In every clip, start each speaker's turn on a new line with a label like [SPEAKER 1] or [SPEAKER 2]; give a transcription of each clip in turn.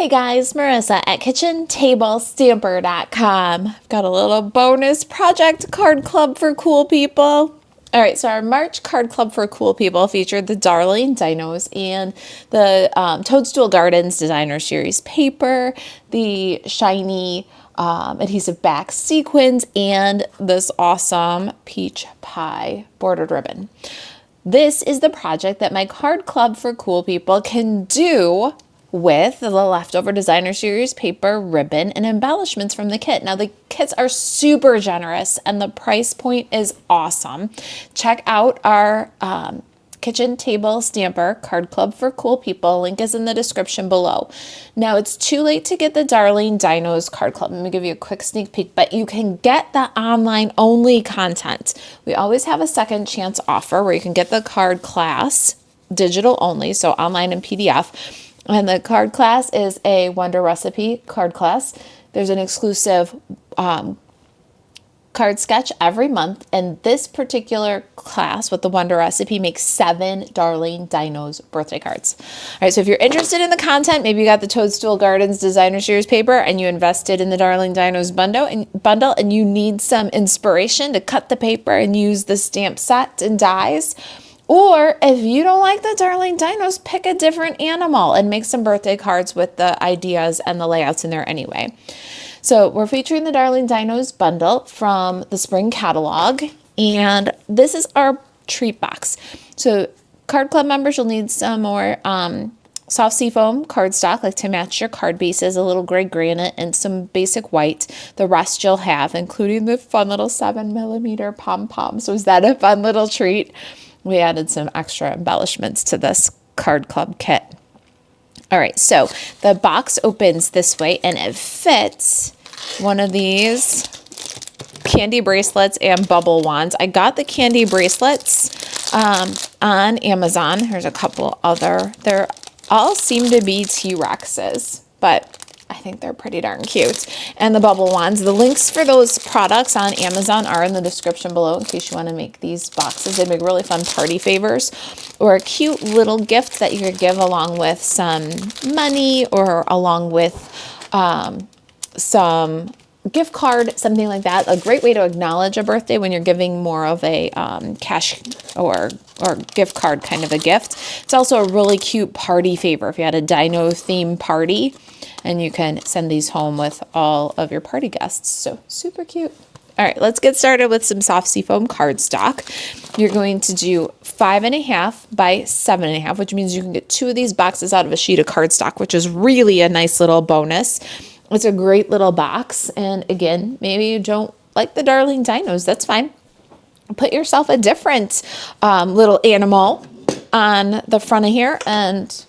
[SPEAKER 1] Hey guys, Marissa at kitchentablestamper.com. I've got a little bonus project card club for cool people. All right, so our March card club for cool people featured the Darling Dinos and the Toadstool Gardens Designer Series paper, the shiny adhesive back sequins, and this awesome peach pie bordered ribbon. This is the project that my card club for cool people can do with the leftover designer series paper, ribbon, and embellishments from the kit. Now the kits are super generous and the price point is awesome. Check out our kitchen table stamper card club for cool people. Link is in the description below. Now it's too late to get the Darling Dinos card club. Let me give you a quick sneak peek, but you can get the online only content. We always have a second chance offer where you can get the card class digital only, so online and PDF. And the card class is a Wonder Recipe card class. There's an exclusive card sketch every month. And this particular class with the Wonder Recipe makes 7 Darling Dinos birthday cards. All right, so if you're interested in the content, maybe you got the Toadstool Gardens Designer Series paper and you invested in the Darling Dinos bundle and you need some inspiration to cut the paper and use the stamp set and dies. Or if you don't like the Darling Dinos, pick a different animal and make some birthday cards with the ideas and the layouts in there anyway. So we're featuring the Darling Dinos bundle from the spring catalog, and this is our treat box. So card club members, you'll need some more soft seafoam cardstock, like to match your card bases, a little gray granite, and some basic white. The rest you'll have, including the fun little 7mm pom-pom. So is that a fun little treat? We added some extra embellishments to this card club kit. All right, so the box opens this way and it fits one of these candy bracelets and bubble wands. I got the candy bracelets on Amazon. Here's a couple other. They're all seem to be T-Rexes, but I think they're pretty darn cute. And the bubble wands. The links for those products on Amazon are in the description below in case you want to make these boxes. They make really fun party favors or a cute little gift that you could give along with some money or along with some gift card, something like that. A great way to acknowledge a birthday when you're giving more of a cash or gift card kind of a gift. It's also a really cute party favor if you had a dino theme party. And you can send these home with all of your party guests. So super cute. All right, let's get started with some soft seafoam cardstock. You're going to do 5.5 by 7.5, which means you can get 2 of these boxes out of a sheet of cardstock, which is really a nice little bonus. It's a great little box. And again, maybe you don't like the Darling Dinos. That's fine. Put yourself a different little animal on the front of here and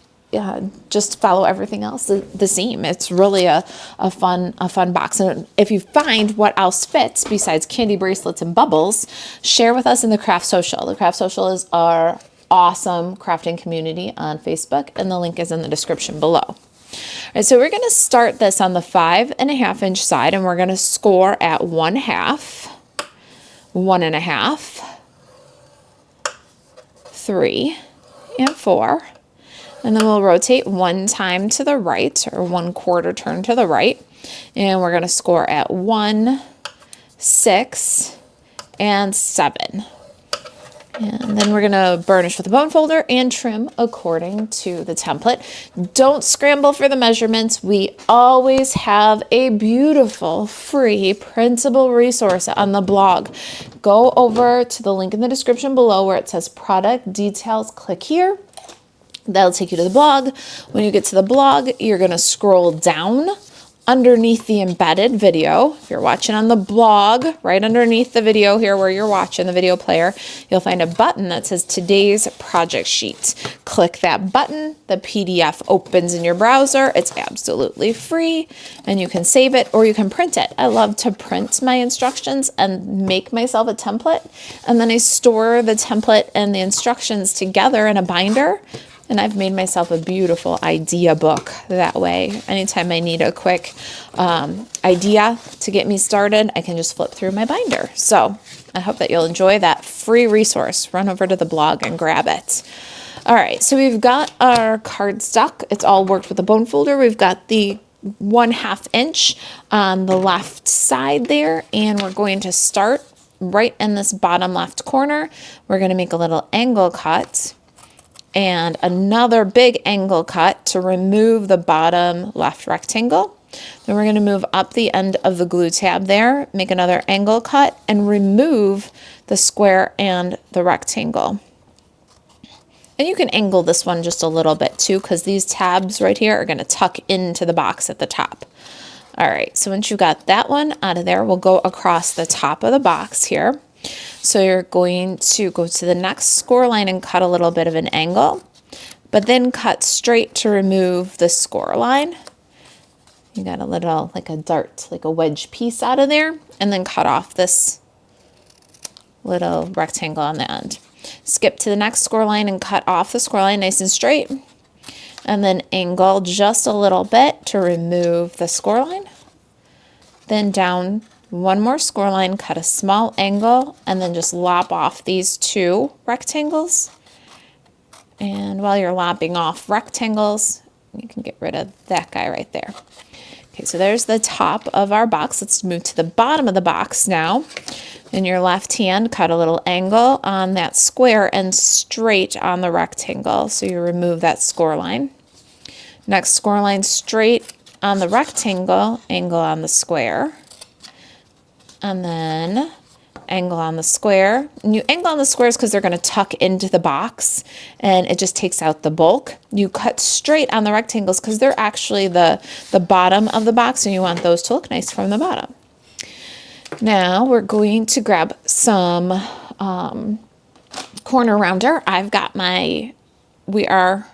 [SPEAKER 1] just follow everything else the same. It's really a fun box. And if you find what else fits besides candy bracelets and bubbles, share with us in the Craft Social. The Craft Social is our awesome crafting community on Facebook, and the link is in the description below. All right, so we're going to start this on the 5.5 inch side, and we're going to score at 1/2, 1.5, 3, and 4. And then we'll rotate 1 time to the right, or 1/4 turn to the right. And we're going to score at 1, 6, and 7. And then we're going to burnish with a bone folder and trim according to the template. Don't scramble for the measurements. We always have a beautiful free printable resource on the blog. Go over to the link in the description below where it says product details. Click here. That'll take you to the blog. When you get to the blog, you're going to scroll down underneath the embedded video. If you're watching on the blog, right underneath the video here where you're watching the video player, you'll find a button that says today's project sheet. Click that button. The PDF opens in your browser. It's absolutely free and you can save it or you can print it. I love to print my instructions and make myself a template. And then I store the template and the instructions together in a binder. And I've made myself a beautiful idea book that way. Anytime I need a quick idea to get me started, I can just flip through my binder. So I hope that you'll enjoy that free resource. Run over to the blog and grab it. All right, so we've got our cardstock. It's all worked with a bone folder. We've got the 1/2 inch on the left side there, and we're going to start right in this bottom left corner. We're going to make a little angle cut and another big angle cut to remove the bottom left rectangle. Then we're going to move up the end of the glue tab there, make another angle cut, and remove the square and the rectangle. And you can angle this one just a little bit too, because these tabs right here are going to tuck into the box at the top. All right, so once you got that one out of there, we'll go across the top of the box here. So you're going to go to the next score line and cut a little bit of an angle, but then cut straight to remove the score line. You got a little, like a dart, like a wedge piece out of there, and then cut off this little rectangle on the end. Skip to the next score line and cut off the score line nice and straight, and then angle just a little bit to remove the score line. Then down one more score line, cut a small angle, and then just lop off these two rectangles. And while you're lopping off rectangles, you can get rid of that guy right there. Okay, so there's the top of our box. Let's move to the bottom of the box now. In your left hand, cut a little angle on that square and straight on the rectangle. So you remove that score line. Next score line straight on the rectangle, angle on the square. And then angle on the square. And you angle on the squares because they're going to tuck into the box and it just takes out the bulk. You cut straight on the rectangles because they're actually the bottom of the box and you want those to look nice from the bottom. Now we're going to grab some corner rounder. I've got my We Are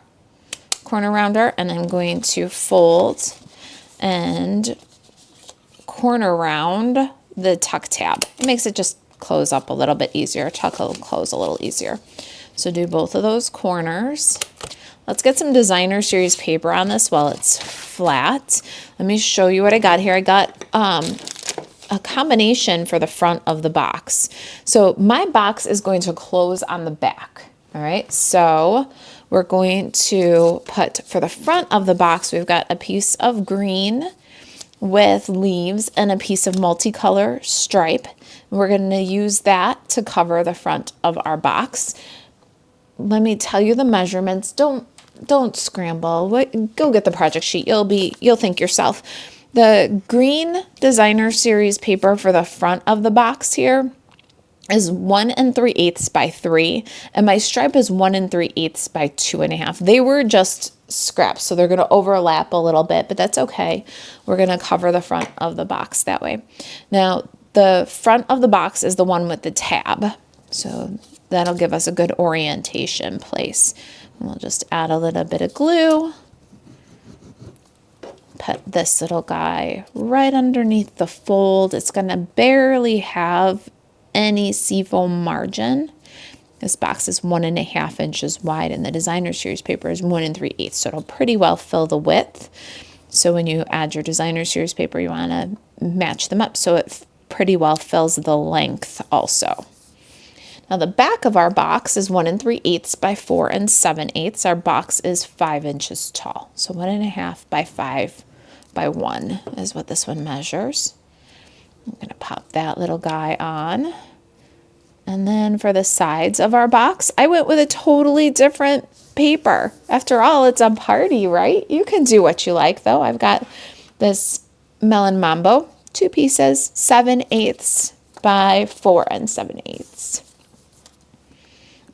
[SPEAKER 1] corner rounder, and I'm going to fold and corner round the tuck tab. It makes it just close up a little bit easier. Tuck will close a little easier. So do both of those corners. Let's get some designer series paper on this while it's flat. Let me show you what I got here. I got a combination for the front of the box. So my box is going to close on the back. All right, so we're going to put, for the front of the box, we've got a piece of green with leaves and a piece of multicolor stripe. We're going to use that to cover the front of our box. Let me tell you the measurements. Don't scramble. Go get the project sheet. You'll think yourself. The green designer series paper for the front of the box here is 1 3/8 by 3, and my stripe is 1 3/8 by 2.5. They were just scraps, so they're going to overlap a little bit, but that's okay. We're going to cover the front of the box that way. Now, the front of the box is the one with the tab, so that'll give us a good orientation place. And we'll just add a little bit of glue. Put this little guy right underneath the fold. It's going to barely have any seafoam margin. This box is 1.5 inches wide, and the designer series paper is 1 3/8, so it'll pretty well fill the width. So when you add your designer series paper, you want to match them up so it pretty well fills the length also. Now the back of our box is 1 3/8 by 4 7/8. Our box is 5 inches tall, so 1.5 by 5 by 1 is what this one measures. I'm going to pop that little guy on. And then for the sides of our box, I went with a totally different paper. After all, it's a party, right? You can do what you like, though. I've got this Melon Mambo, 2 pieces, 7/8 by 4 7/8.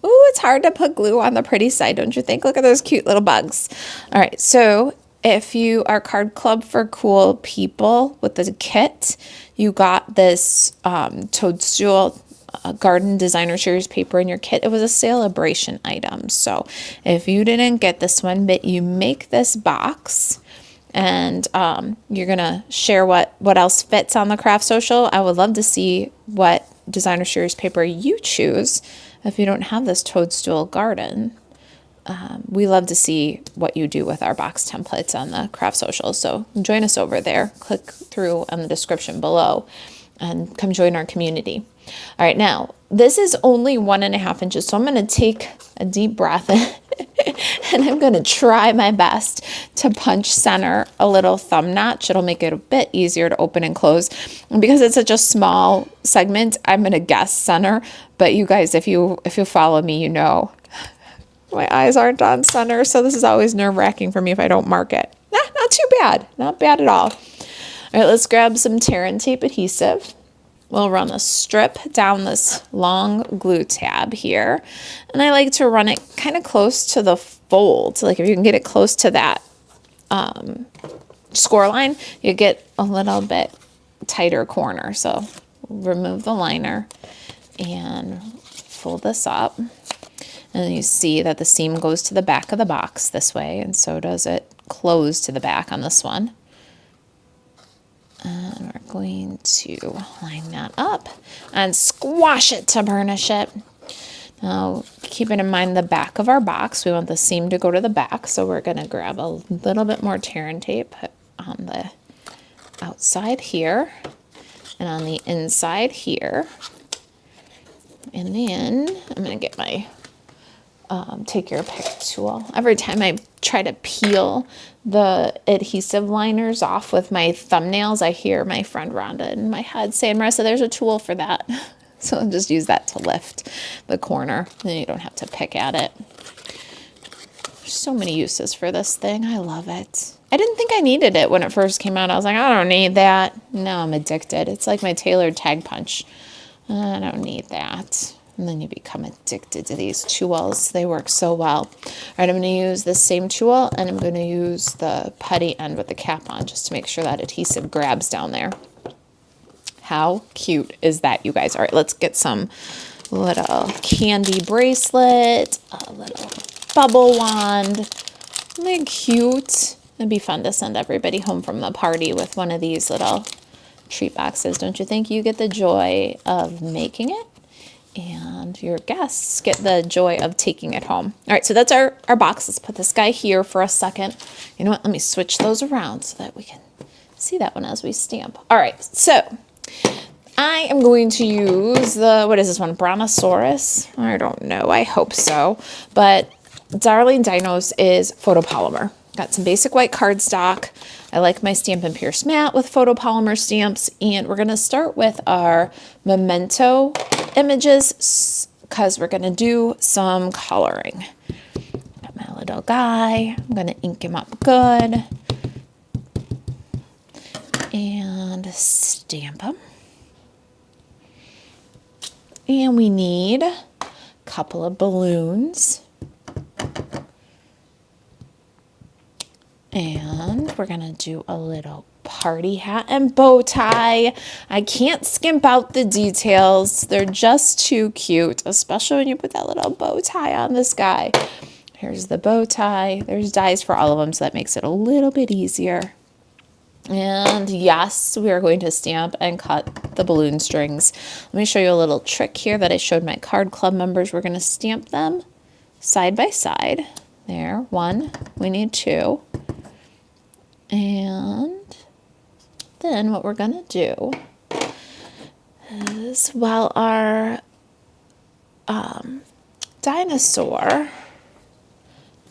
[SPEAKER 1] Ooh, it's hard to put glue on the pretty side, don't you think? Look at those cute little bugs. All right, so if you are Card Club for Cool People with the kit, you got this toadstool garden designer series paper in your kit. It was a celebration item. So if you didn't get this one, but you make this box and you're going to share what else fits on the craft social, I would love to see what designer series paper you choose if you don't have this toadstool garden. We love to see what you do with our box templates on the craft social. So join us over there. Click through on the description below and come join our community. All right, now this is only 1.5 inches. So I'm going to take a deep breath and I'm going to try my best to punch center a little thumb notch. It'll make it a bit easier to open and close. And because it's such a small segment, I'm going to guess center. But you guys, if you follow me, you know my eyes aren't on center. So this is always nerve-wracking for me if I don't mark it. Not too bad. Not bad at all. All right, let's grab some tear and tape adhesive. We'll run a strip down this long glue tab here. And I like to run it kind of close to the fold. Like if you can get it close to that score line, you get a little bit tighter corner. So remove the liner and fold this up. And you see that the seam goes to the back of the box this way, and so does it close to the back on this one. And we're going to line that up and squash it to burnish it. Now, keeping in mind the back of our box, we want the seam to go to the back, so we're going to grab a little bit more tear and tape on the outside here and on the inside here. And then I'm going to get my take your pick tool. Every time I try to peel the adhesive liners off with my thumbnails, I hear my friend Rhonda in my head saying, Marissa, there's a tool for that. So I'll just use that to lift the corner. Then you don't have to pick at it. There's so many uses for this thing. I love it. I didn't think I needed it when it first came out. I was like, I don't need that. No, I'm addicted. It's like my tailored tag punch. I don't need that. And then you become addicted to these tools. They work so well. All right, I'm going to use the same tool, and I'm going to use the putty end with the cap on just to make sure that adhesive grabs down there. How cute is that, you guys? All right, let's get some little candy bracelet, a little bubble wand. Isn't that cute? It'd be fun to send everybody home from the party with one of these little treat boxes. Don't you think? You get the joy of making it, and your guests get the joy of taking it home. All right, so that's our box. Let's put this guy here for a second. You know what? Let me switch those around so that we can see that one as we stamp. All right, so I am going to use the, what is this one, Brontosaurus? I don't know, I hope so. But Darling Dinos is photopolymer. Got some basic white cardstock. I like my Stampin' Pierce mat with photopolymer stamps. And we're gonna start with our memento images because we're gonna do some coloring. Got my little guy. I'm gonna ink him up good. And stamp him. And we need a couple of balloons. And we're gonna do a little party hat and bow tie. I can't skimp out the details. They're just too cute, especially when you put that little bow tie on this guy. Here's the bow tie. There's dies for all of them, so that makes it a little bit easier. And yes, we are going to stamp and cut the balloon strings. Let me show you a little trick here that I showed my card club members. We're going to stamp them side by side. There, one, we need two. And then what we're going to do is while our dinosaur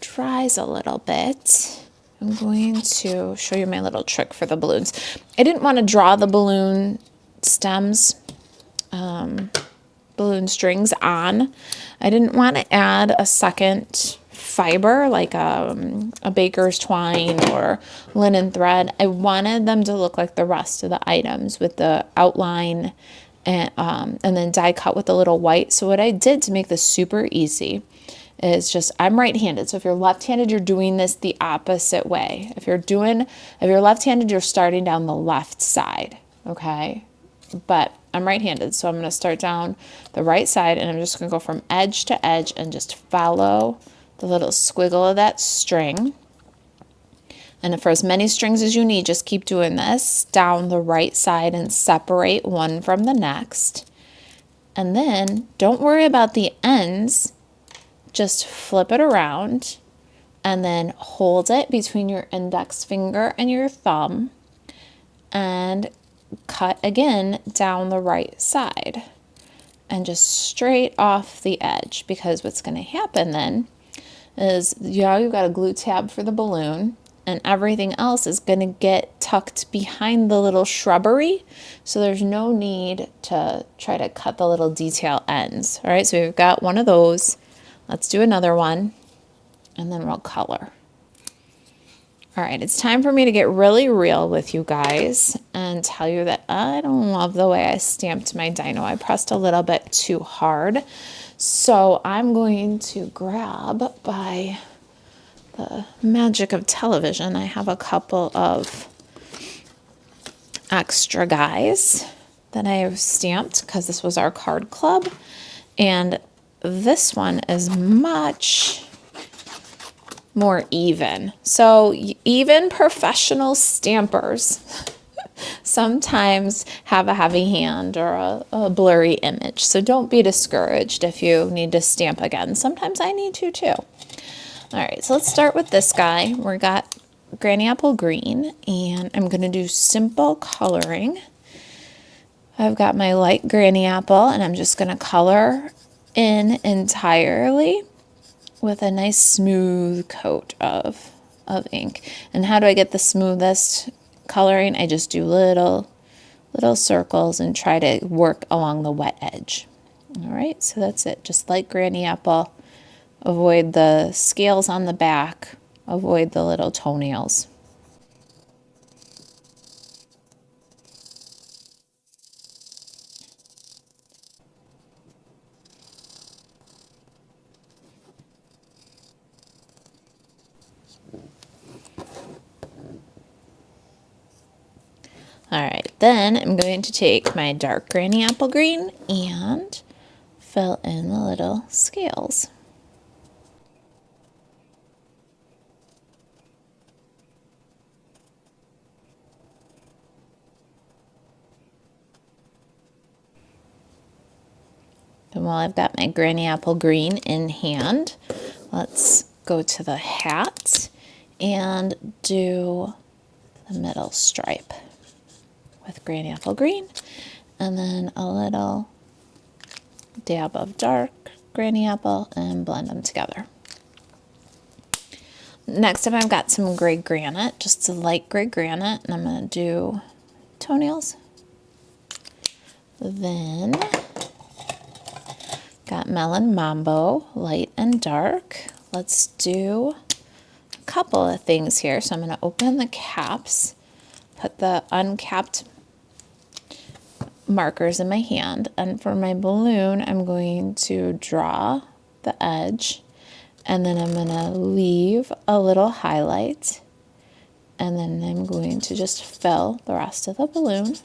[SPEAKER 1] dries a little bit, I'm going to show you my little trick for the balloons. I didn't want to draw the balloon stems, balloon strings on. I didn't want to add a second fiber like a baker's twine or linen thread. I wanted them to look like the rest of the items with the outline and then die cut with a little white. So what I did to make this super easy is just, I'm right-handed. So if you're left-handed, you're doing this the opposite way. If you're left-handed, you're starting down the left side, okay? But I'm right-handed, so I'm going to start down the right side, and I'm just going to go from edge to edge and just follow the little squiggle of that string. And for as many strings as you need, just keep doing this down the right side and separate one from the next. And then don't worry about the ends. Just flip it around and then hold it between your index finger and your thumb and cut again down the right side. and just straight off the edge, because what's going to happen then is, yeah, you've got a glue tab for the balloon, and everything else is going to get tucked behind the little shrubbery, so there's no need to try to cut the little detail ends. All right, so we've got one of those. Let's do another one, and then we'll color. All right, it's time for me to get really real with you guys and tell you that I don't love the way I stamped my dino. I pressed a little bit too hard. So I'm going to grab, by the magic of television, I have a couple of extra guys that I have stamped because this was our card club. And this one is much more even. So even professional stampers sometimes have a heavy hand or a blurry image. So don't be discouraged if you need to stamp again. Sometimes I need to too. All right, so let's start with this guy. We got Granny Apple Green, and I'm going to do simple coloring. I've got my light Granny Apple, and I'm just going to color in entirely with a nice smooth coat of ink. And how do I get the smoothest coloring? I just do little circles and try to work along the wet edge. All right, so that's it. Just like Granny Apple. Avoid the scales on the back. Avoid the little toenails. All right, then I'm going to take my dark Granny Apple Green and fill in the little scales. And while I've got my Granny Apple Green in hand, let's go to the hat and do the middle stripe with Granny Apple Green, and then a little dab of dark Granny Apple, and blend them together. Next up, I've got some gray granite, just a light gray granite, and I'm going to do toenails. Then got Melon Mambo, light and dark. Let's do a couple of things here. So I'm going to open the caps, put the uncapped markers in my hand, and for my balloon I'm going to draw the edge, and then I'm going to leave a little highlight, and then I'm going to just fill the rest of the balloon.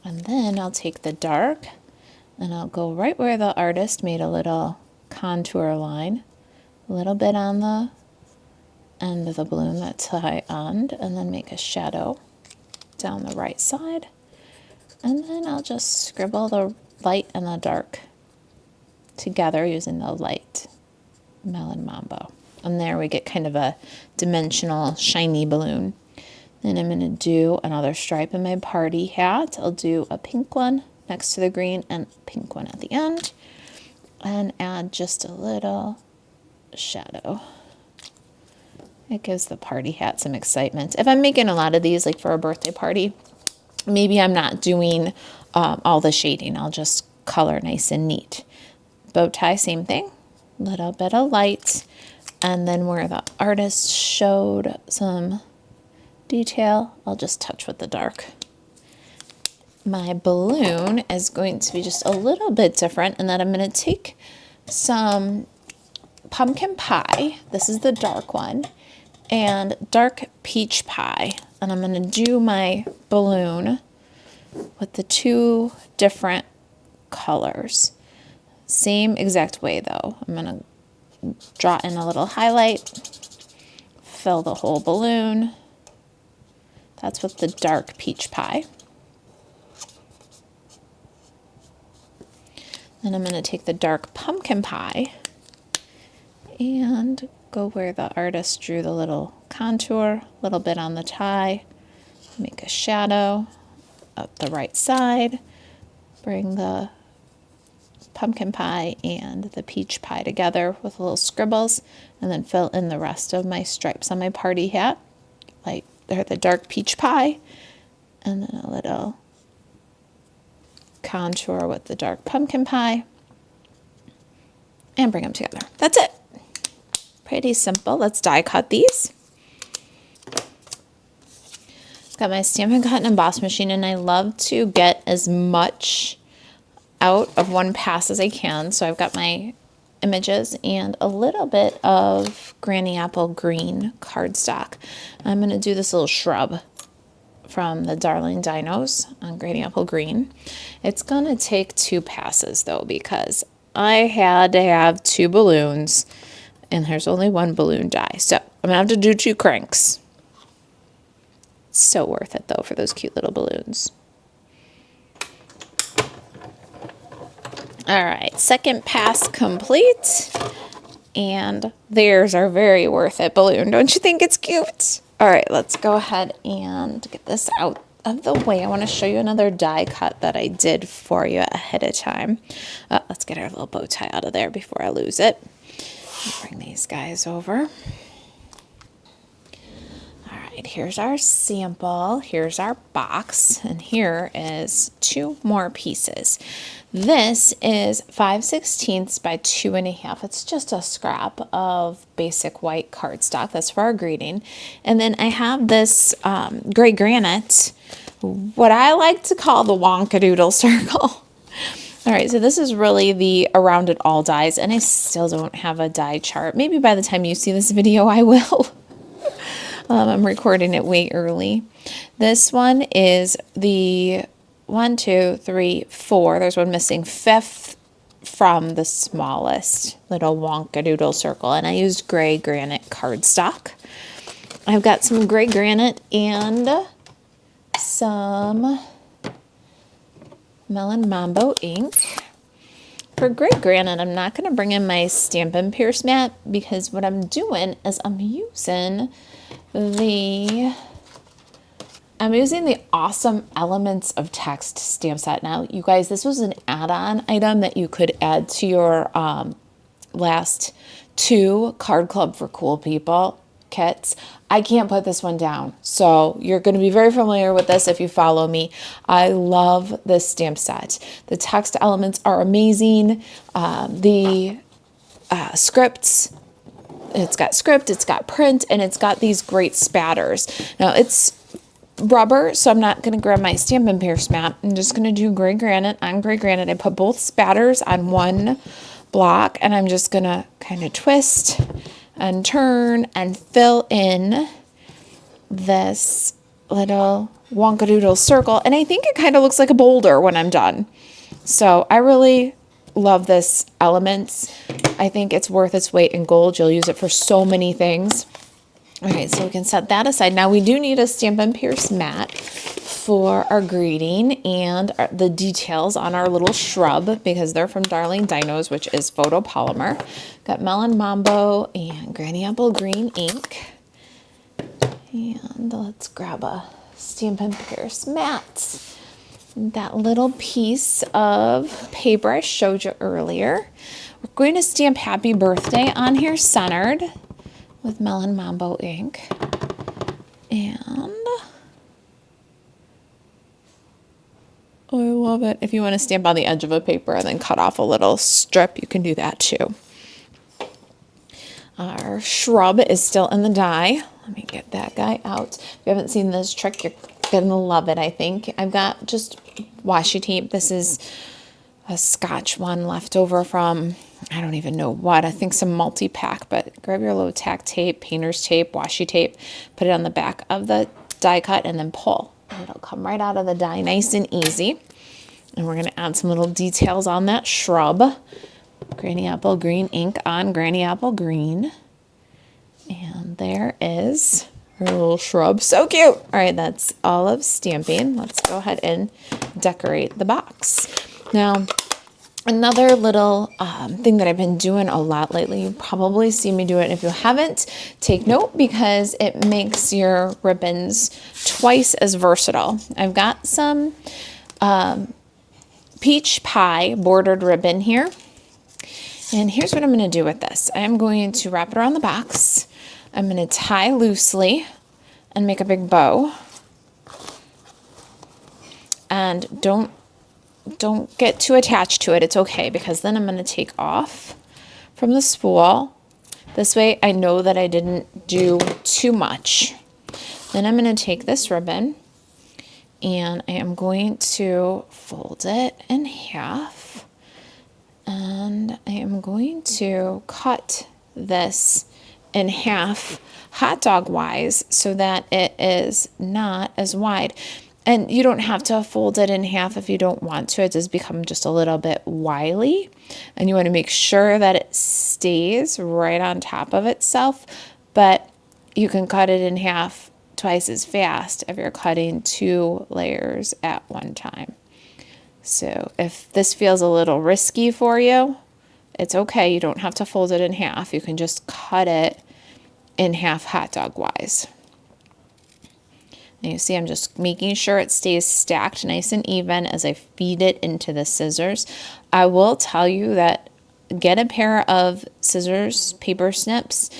[SPEAKER 1] And then I'll take the dark and I'll go right where the artist made a little contour line, a little bit on the end of the balloon, that's high end, and then make a shadow down the right side. And then I'll just scribble the light and the dark together using the light Melon Mambo. And there we get kind of a dimensional shiny balloon. Then I'm going to do another stripe in my party hat. I'll do a pink one next to the green and a pink one at the end, and add just a little shadow. It gives the party hat some excitement. If I'm making a lot of these, like for a birthday party, maybe I'm not doing all the shading. I'll just color nice and neat. Bow tie, same thing. Little bit of light. And then where the artist showed some detail, I'll just touch with the dark. My balloon is going to be just a little bit different in that I'm going to take some pumpkin pie. This is the dark one. And dark peach pie, and I'm going to do my balloon with the two different colors. Same exact way though. I'm going to draw in a little highlight, fill the whole balloon. That's with the dark peach pie. Then I'm going to take the dark pumpkin pie and go where the artist drew the little contour, a little bit on the tie, make a shadow up the right side, bring the pumpkin pie and the peach pie together with little scribbles, and then fill in the rest of my stripes on my party hat, like the dark peach pie, and then a little contour with the dark pumpkin pie, and bring them together. That's it. Pretty simple. Let's die cut these. Got my Stampin' Cut and Emboss machine, and I love to get as much out of one pass as I can. So I've got my images and a little bit of Granny Apple Green cardstock. I'm going to do this little shrub from the Darling Dinos on Granny Apple Green. It's going to take 2 passes though, because I had to have 2 balloons and there's only 1 balloon die. So I'm going to have to do 2 cranks. So worth it though for those cute little balloons. All right, second pass complete. And there's our very worth it balloon. Don't you think it's cute? All right, let's go ahead and get this out of the way. I want to show you another die cut that I did for you ahead of time. Let's get our little bow tie out of there before I lose it. Bring these guys over. Here's our sample, here's our box, and here is 2 more pieces. This is 5/16 by 2.5. It's just a scrap of basic white cardstock. That's for our greeting. And then I have this gray granite, what I like to call the Wonkadoodle circle. All right, so this is really the Around It All dies, and I still don't have a die chart. Maybe by the time you see this video, I will. I'm recording it way early. This one is the 1, 2, 3, 4. There's one missing, 5th from the smallest little Wonkadoodle circle. And I used gray granite cardstock. I've got some gray granite and some Melon Mambo ink. For gray granite, I'm not going to bring in my Stampin' Pierce mat because what I'm doing is I'm using the Awesome Elements of Text stamp set. Now, you guys, this was an add-on item that you could add to your last 2 Card Club for Cool People kits. I can't put this one down, so you're going to be very familiar with this if you follow me. I love this stamp set. The text elements are amazing. The scripts, it's got script, it's got print, and it's got these great spatters. Now, it's rubber, so I'm not going to grab my Stampin' Pierce mat. I'm just going to do gray granite on gray granite. I put both spatters on one block, and I'm just going to kind of twist and turn and fill in this little Wonkadoodle circle. And I think it kind of looks like a boulder when I'm done. So I really love this Elements. I think it's worth its weight in gold. You'll use it for so many things. All right, so we can set that aside. Now we do need a Stampin' Pierce mat for our greeting and the details on our little shrub because they're from Darling Dinos, which is photopolymer. Got Melon Mambo and Granny Apple Green ink. And let's grab a Stampin' Pierce mat. That little piece of paper I showed you earlier. We're going to stamp Happy Birthday on here centered with Melon Mambo ink. And I love it. If you want to stamp on the edge of a paper and then cut off a little strip, you can do that too. Our shrub is still in the die. Let me get that guy out. If you haven't seen this trick, you're going to love it, I think. I've got just washi tape. This is a Scotch one left over from, I don't even know what. I think some multi-pack, but grab your low tack tape, painter's tape, washi tape, put it on the back of the die cut, and then pull. And it'll come right out of the die, nice and easy. And we're going to add some little details on that shrub. Granny Apple Green ink on Granny Apple Green. And there is her little shrub. So cute. All right, that's all of stamping. Let's go ahead and decorate the box. Now, Another little thing that I've been doing a lot lately, you probably see me do it. If you haven't, take note because it makes your ribbons twice as versatile. I've got some peach pie bordered ribbon here. And here's what I'm going to do with this. I'm going to wrap it around the box. I'm going to tie loosely and make a big bow. And don't get too attached to it. It's okay because then I'm going to take off from the spool. This way I know that I didn't do too much. Then I'm going to take this ribbon and I am going to fold it in half. And I am going to cut this in half hot dog wise so that it is not as wide. And you don't have to fold it in half if you don't want to. It does become just a little bit wily. And you want to make sure that it stays right on top of itself. But you can cut it in half twice as fast if you're cutting 2 layers at one time. So if this feels a little risky for you, it's okay. You don't have to fold it in half. You can just cut it in half hot dog wise. And you see I'm just making sure it stays stacked nice and even as I feed it into the scissors. I will tell you that get a pair of scissors, paper snips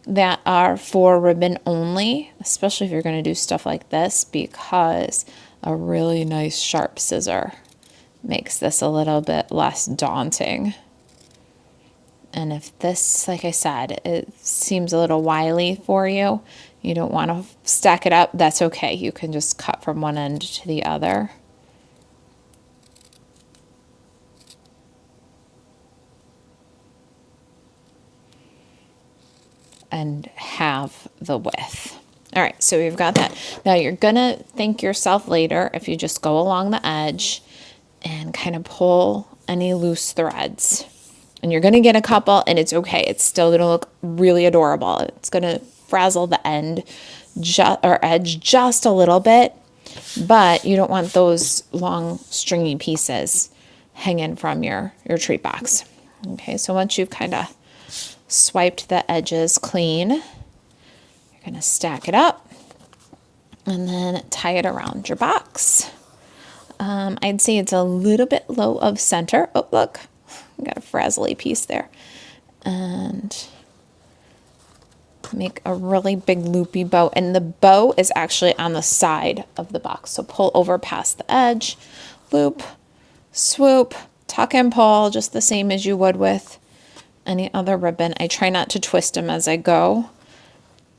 [SPEAKER 1] that are for ribbon only, especially if you're going to do stuff like this, because a really nice sharp scissor makes this a little bit less daunting. And if this, like I said, it seems a little wily for you, you don't want to stack it up, that's okay. You can just cut from one end to the other. And have the width. All right, so we've got that. Now you're gonna thank yourself later if you just go along the edge and kind of pull any loose threads. And you're gonna get a couple and it's okay. It's still gonna look really adorable. It's gonna frazzle the end or edge just a little bit, but you don't want those long stringy pieces hanging from your treat box. Okay, so once you've kind of swiped the edges clean, you're gonna stack it up and then tie it around your box. I'd say it's a little bit low of center. Oh, look, I got a frazzly piece there. And make a really big loopy bow. And the bow is actually on the side of the box. So pull over past the edge, loop, swoop, tuck and pull, just the same as you would with any other ribbon. I try not to twist them as I go,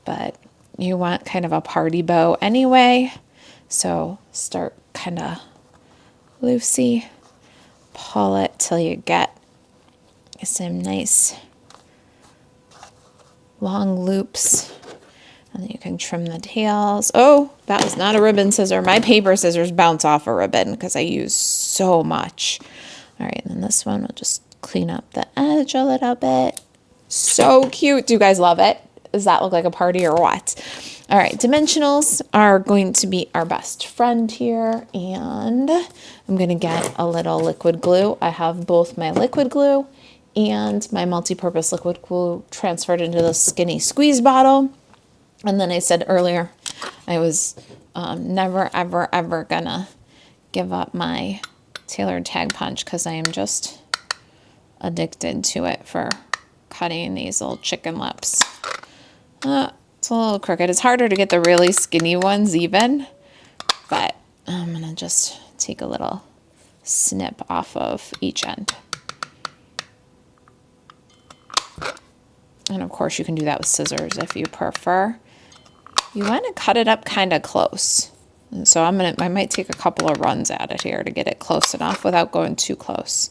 [SPEAKER 1] but you want kind of a party bow anyway. So start kind of loosey, pull it till you get some nice long loops, and then you can trim the tails. Oh, that was not a ribbon scissor. My paper scissors bounce off a ribbon because I use so much. All right, and then this one, we'll just clean up the edge a little bit. So cute. Do you guys love it? Does that look like a party or what? All right, dimensionals are going to be our best friend here, and I'm going to get a little liquid glue. I have both my liquid glue and my multi-purpose liquid glue transferred into the skinny squeeze bottle. And then I said earlier, I was never, ever, ever gonna give up my tailored tag punch because I am just addicted to it for cutting these little chicken lips. It's a little crooked. It's harder to get the really skinny ones even, but I'm gonna just take a little snip off of each end. And of course you can do that with scissors if you prefer. You want to cut it up kind of close. And so I might take a couple of runs at it here to get it close enough without going too close.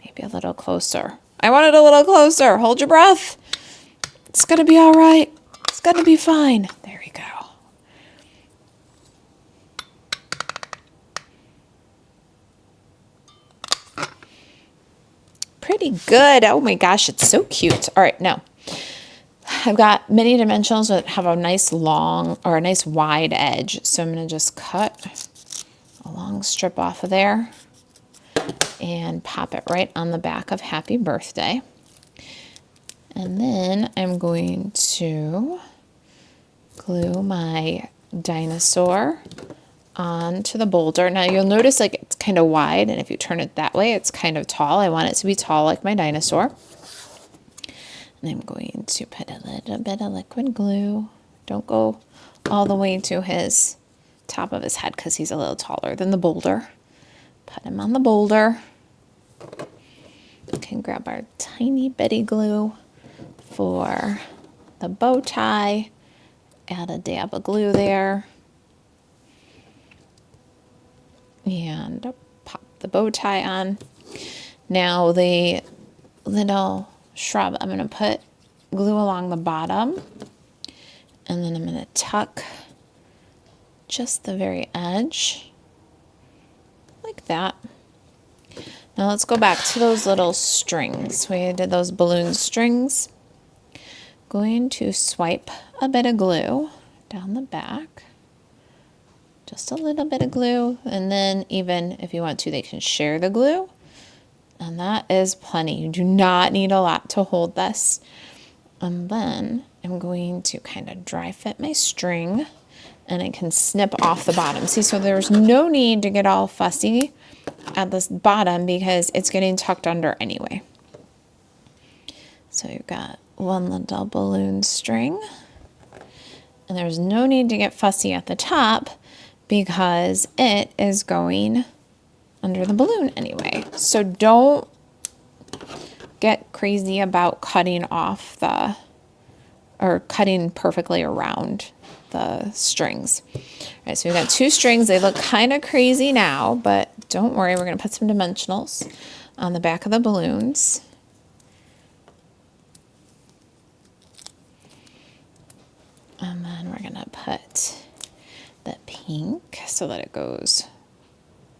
[SPEAKER 1] Maybe a little closer. I want it a little closer. Hold your breath. It's going to be all right. It's going to be fine. There we go. Pretty good. Oh my gosh, it's so cute. All right, now I've got mini dimensionals that have a nice long or a nice wide edge. So I'm going to just cut a long strip off of there. and pop it right on the back of Happy Birthday. And then I'm going to glue my dinosaur onto the boulder. Now you'll notice like it's kind of wide, and if you turn it that way, it's kind of tall. I want it to be tall like my dinosaur. And I'm going to put a little bit of liquid glue. Don't go all the way to his top of his head because he's a little taller than the boulder. Put him on the boulder. We can grab our tiny bitty glue for the bow tie. Add a dab of glue there. And pop the bow tie on. Now the little shrub, I'm going to put glue along the bottom. And then I'm going to tuck just the very edge. Like that. Now let's go back to those little strings. We did those balloon strings. Going to swipe a bit of glue down the back. Just a little bit of glue, and then even if you want to, they can share the glue. And that is plenty. You do not need a lot to hold this. And then I'm going to kind of dry fit my string, and I can snip off the bottom. See, so there's no need to get all fussy at this bottom because it's getting tucked under anyway. So you've got one little balloon string, and there's no need to get fussy at the top because it is going under the balloon anyway. So don't get crazy about cutting off or cutting perfectly around the strings. All right, so we've got 2 strings. They look kind of crazy now, but don't worry, we're going to put some dimensionals on the back of the balloons. And then we're going to put the pink so that it goes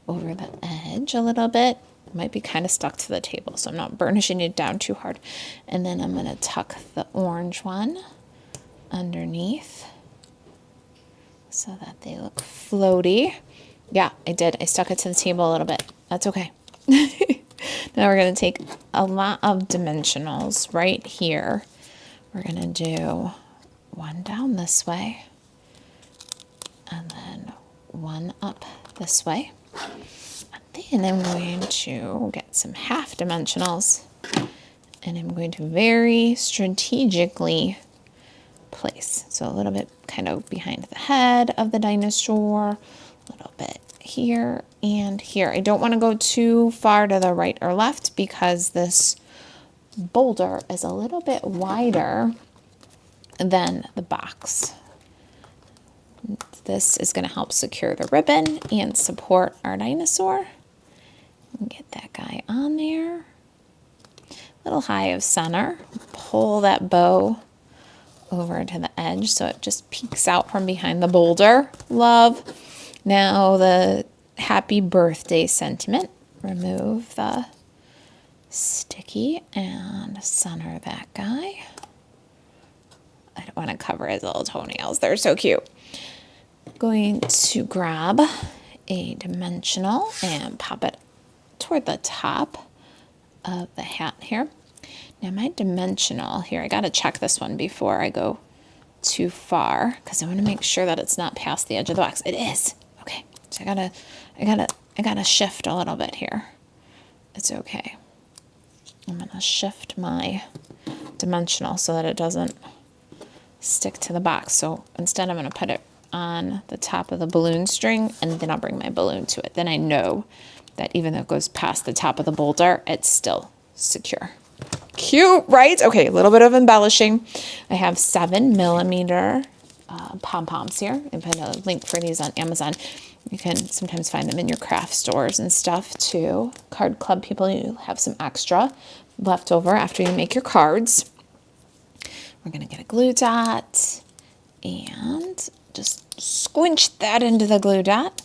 [SPEAKER 1] over the edge a little bit. It might be kind of stuck to the table, so I'm not burnishing it down too hard. And then I'm going to tuck the orange one underneath so that they look floaty. Yeah, I did. I stuck it to the table a little bit. That's okay. Now we're going to take a lot of dimensionals right here. We're going to do one down this way, and then one up this way. And then I'm going to get some half dimensionals, and I'm going to very strategically place. So a little bit kind of behind the head of the dinosaur, a little bit here and here. I don't want to go too far to the right or left because this boulder is a little bit wider than the box. This is going to help secure the ribbon and support our dinosaur. Get that guy on there. Little high of center. Pull that bow over to the edge so it just peeks out from behind the boulder. Love. Now the happy birthday sentiment. Remove the sticky and center that guy. I don't want to cover his little toenails. They're so cute. Going to grab a dimensional and pop it toward the top of the hat here. Now my dimensional here, I got to check this one before I go too far because I want to make sure that it's not past the edge of the box. It is. Okay. So I gotta shift a little bit here. It's okay. I'm going to shift my dimensional so that it doesn't stick to the box. So instead I'm going to put it on the top of the balloon string, and then I'll bring my balloon to it. Then I know that even though it goes past the top of the boulder, it's still secure. Cute, right? Okay, a little bit of embellishing. I have 7mm pom-poms here. I put a link for these on Amazon. You can sometimes find them in your craft stores and stuff too. Card club people, you have some extra left over after you make your cards. We're going to get a glue dot and just squinch that into the glue dot.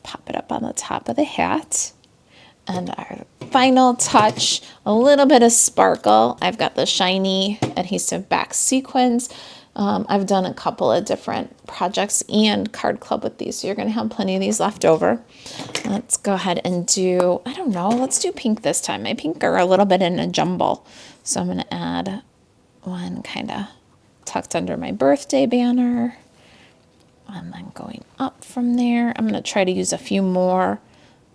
[SPEAKER 1] Pop it up on the top of the hat. And our final touch, a little bit of sparkle. I've got the shiny adhesive back sequins I've done a couple of different projects and card club with these, so you're going to have plenty of these left over. Let's go ahead and do, I don't know, let's do pink this time. My pink are a little bit in a jumble, so I'm going to add one kind of tucked under my birthday banner, and then going up from there. I'm going to try to use a few more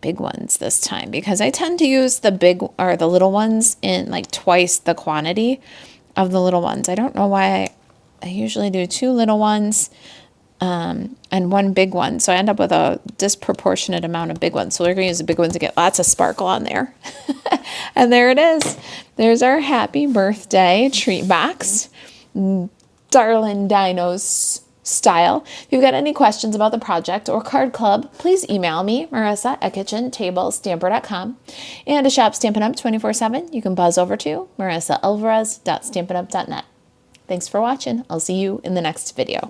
[SPEAKER 1] big ones this time, because I tend to use the big or the little ones in like twice the quantity of the little ones. I don't know why I usually do 2 little ones and 1 big one. So I end up with a disproportionate amount of big ones. So we're going to use a big one to get lots of sparkle on there. And there it is. There's our happy birthday treat box. Darling Dinos style. If you've got any questions about the project or card club, please email me, marissa@kitchentablestamper.com. And to shop Stampin' Up 24/7, you can buzz over to marisaalvarez.stampinup.net. Thanks for watching. I'll see you in the next video.